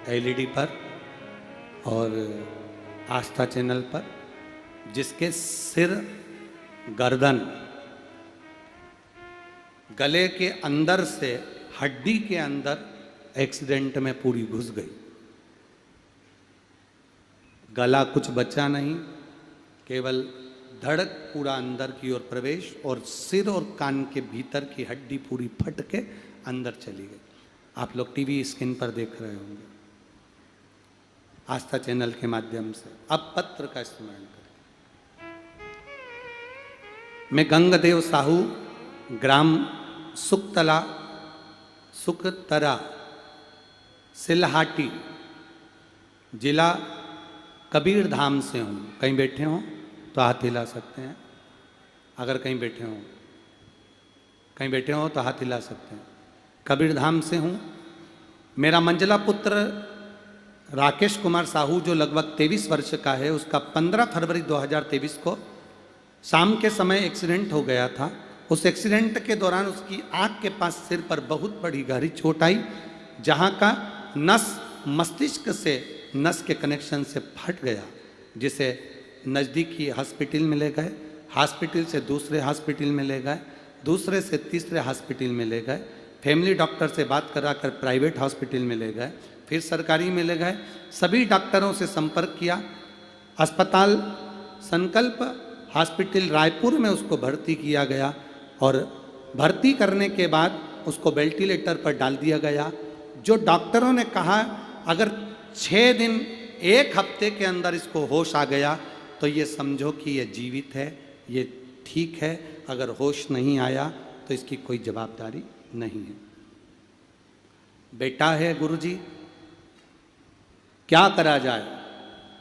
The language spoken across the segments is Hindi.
एलईडी पर और आस्था चैनल पर, जिसके सिर, गर्दन, गले के अंदर से हड्डी के अंदर एक्सीडेंट में पूरी घुस गई। गला कुछ बचा नहीं, केवल धड़क पूरा अंदर की ओर प्रवेश और सिर और कान के भीतर की हड्डी पूरी फट के अंदर चली गई। आप लोग टीवी स्क्रीन पर देख रहे होंगे आस्था चैनल के माध्यम से। अब पत्र का स्मरण करें। मैं गंगदेव साहू, ग्राम सुकतरा, सिलहाटी, जिला कबीरधाम से हूँ। कहीं बैठे हों तो हाथ हिला सकते हैं। अगर कहीं बैठे हों तो हाथ हिला सकते हैं। कबीरधाम से हूँ। मेरा मंझला पुत्र राकेश कुमार साहू, जो लगभग 23 वर्ष का है, उसका 15 फरवरी 2023 को शाम के समय एक्सीडेंट हो गया था। उस एक्सीडेंट के दौरान उसकी आँख के पास सिर पर बहुत बड़ी गहरी चोट आई, जहाँ का नस मस्तिष्क से नस के कनेक्शन से फट गया, जिसे नज़दीकी हॉस्पिटल में ले गए, हॉस्पिटल से दूसरे हॉस्पिटल में ले गए, दूसरे से तीसरे हॉस्पिटल में ले गए, फैमिली डॉक्टर से बात कराकर प्राइवेट हॉस्पिटल में ले गए, फिर सरकारी में ले गए। सभी डॉक्टरों से संपर्क किया। अस्पताल संकल्प हॉस्पिटल रायपुर में उसको भर्ती किया गया और भर्ती करने के बाद उसको वेंटिलेटर पर डाल दिया गया। जो डॉक्टरों ने कहा अगर 6 दिन 1 हफ्ते के अंदर इसको होश आ गया तो ये समझो कि ये जीवित है, ये ठीक है। अगर होश नहीं आया तो इसकी कोई जवाबदारी नहीं है। बेटा है गुरुजी, क्या करा जाए?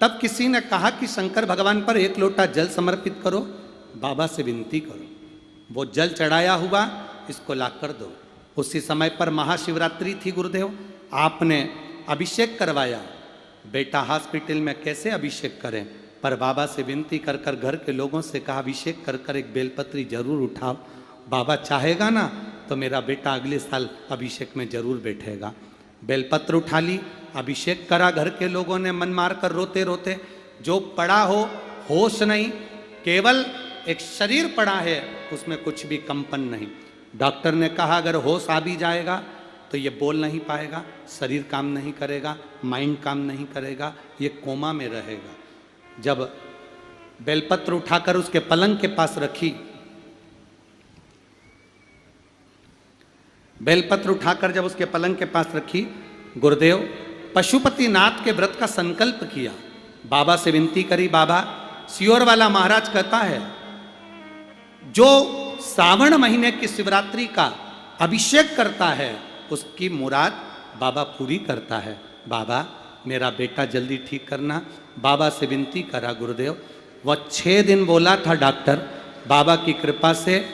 तब किसी ने कहा कि शंकर भगवान पर 1 लोटा जल समर्पित करो, बाबा से विनती करो, वो जल चढ़ाया हुआ इसको ला कर दो। उसी समय पर महाशिवरात्रि थी गुरुदेव, आपने अभिषेक करवाया। बेटा हॉस्पिटल में कैसे अभिषेक करें, पर बाबा से विनती कर कर घर के लोगों से कहा अभिषेक कर कर एक बेलपत्री जरूर उठाओ, बाबा चाहेगा ना तो मेरा बेटा अगले साल अभिषेक में जरूर बैठेगा। बेलपत्र उठा ली, अभिषेक करा। घर के लोगों ने मन मार कर रोते रोते, जो पड़ा हो होश नहीं, केवल एक शरीर पड़ा है, उसमें कुछ भी कंपन नहीं। डॉक्टर ने कहा अगर होश आ भी जाएगा तो ये बोल नहीं पाएगा, शरीर काम नहीं करेगा, माइंड काम नहीं करेगा, ये कोमा में रहेगा। जब बेलपत्र उठाकर उसके पलंग के पास रखी, बेलपत्र उठाकर जब उसके पलंग के पास रखी, गुरुदेव पशुपतिनाथ के व्रत का संकल्प किया, बाबा से विनती करी। बाबा, सियोर वाला महाराज कहता है जो श्रावण महीने की शिवरात्रि का अभिषेक करता है उसकी मुराद बाबा पूरी करता है। बाबा मेरा बेटा जल्दी ठीक करना। बाबा से विनती करा गुरुदेव। वह 6 दिन बोला था डॉक्टर, बाबा की कृपा से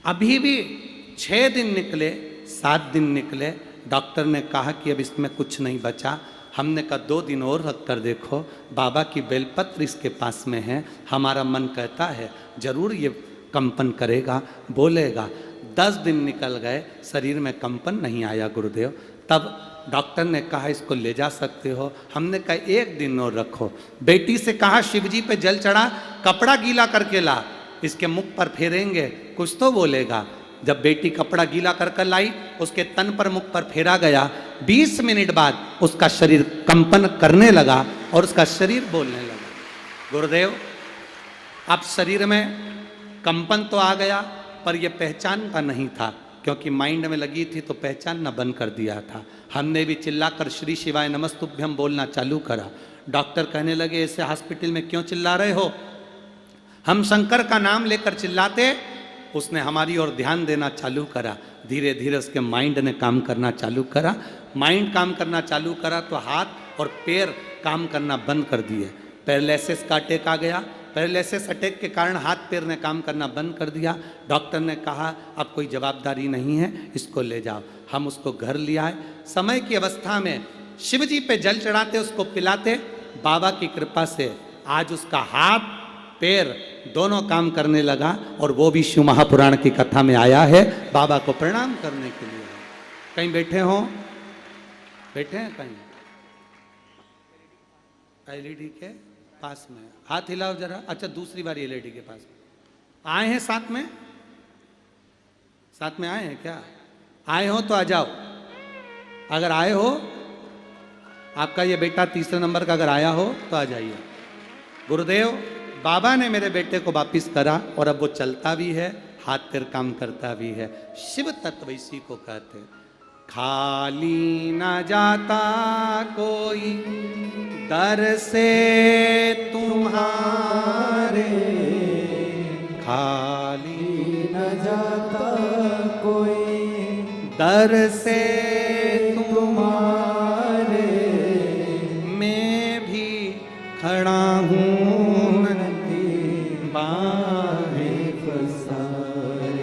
अभी भी 6 दिन निकले, 7 दिन निकले। डॉक्टर ने कहा कि अब इसमें कुछ नहीं बचा। हमने कहा 2 दिन और रख कर देखो, बाबा की बेलपत्र इसके पास में है, हमारा मन कहता है जरूर ये कंपन करेगा, बोलेगा। 10 दिन निकल गए, शरीर में कंपन नहीं आया गुरुदेव। तब डॉक्टर ने कहा इसको ले जा सकते हो। हमने कहा 1 दिन और रखो। बेटी से कहा शिवजी पे जल चढ़ा, कपड़ा गीला करके ला, इसके मुख पर फेरेंगे कुछ तो बोलेगा। जब बेटी कपड़ा गीला कर लाई, उसके तन पर मुख पर फेरा गया। 20 मिनट बाद उसका शरीर कंपन करने लगा और उसका शरीर बोलने लगा। गुरुदेव अब शरीर में कंपन तो आ गया, पर यह पहचानता नहीं था, क्योंकि माइंड में लगी थी तो पहचानना बंद कर दिया था। हमने भी चिल्लाकर श्री शिवाय नमस्तुभ्यम बोलना चालू करा। डॉक्टर कहने लगे ऐसे हॉस्पिटल में क्यों चिल्ला रहे हो? हम शंकर का नाम लेकर चिल्लाते। उसने हमारी ओर ध्यान देना चालू करा। धीरे धीरे उसके माइंड ने काम करना चालू करा। माइंड काम करना चालू करा तो हाथ और पैर काम करना बंद कर दिए। पैरालिसिस का अटैक आ गया। पैरालिसिस अटैक के कारण हाथ पैर ने काम करना बंद कर दिया। डॉक्टर ने कहा अब कोई जवाबदारी नहीं है, इसको ले जाओ। हम उसको घर ले आए। समय की अवस्था में शिव जी पे जल चढ़ाते, उसको पिलाते। बाबा की कृपा से आज उसका हाथ पैर दोनों काम करने लगा और वो भी शिव महापुराण की कथा में आया है। बाबा को प्रणाम करने के लिए। कहीं बैठे हो बैठे हैं कहीं? एलईडी के पास में हाथ हिलाओ जरा। अच्छा, दूसरी बार एलईडी के पास आए हैं साथ में? साथ में आए हैं क्या? आए हो तो आ जाओ। अगर आए हो, आपका ये बेटा तीसरे नंबर का अगर आया हो तो आ जाइए। गुरुदेव, बाबा ने मेरे बेटे को वापिस करा और अब वो चलता भी है, हाथ पैर काम करता भी है। शिव तत्व इसी को कहते हैं। खाली न जाता कोई दर से तुम्हारे, खाली न जाता कोई दर से तुम्हारे, मैं भी खड़ा हूँ बाहें पसारे,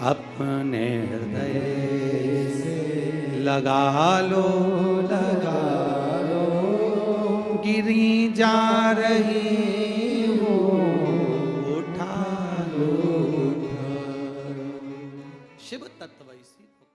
अपने हृदय से लगा लो, लगा लो, गिरी जा रही हो, उठा लो। उठा लो। शिव तत्व इसी को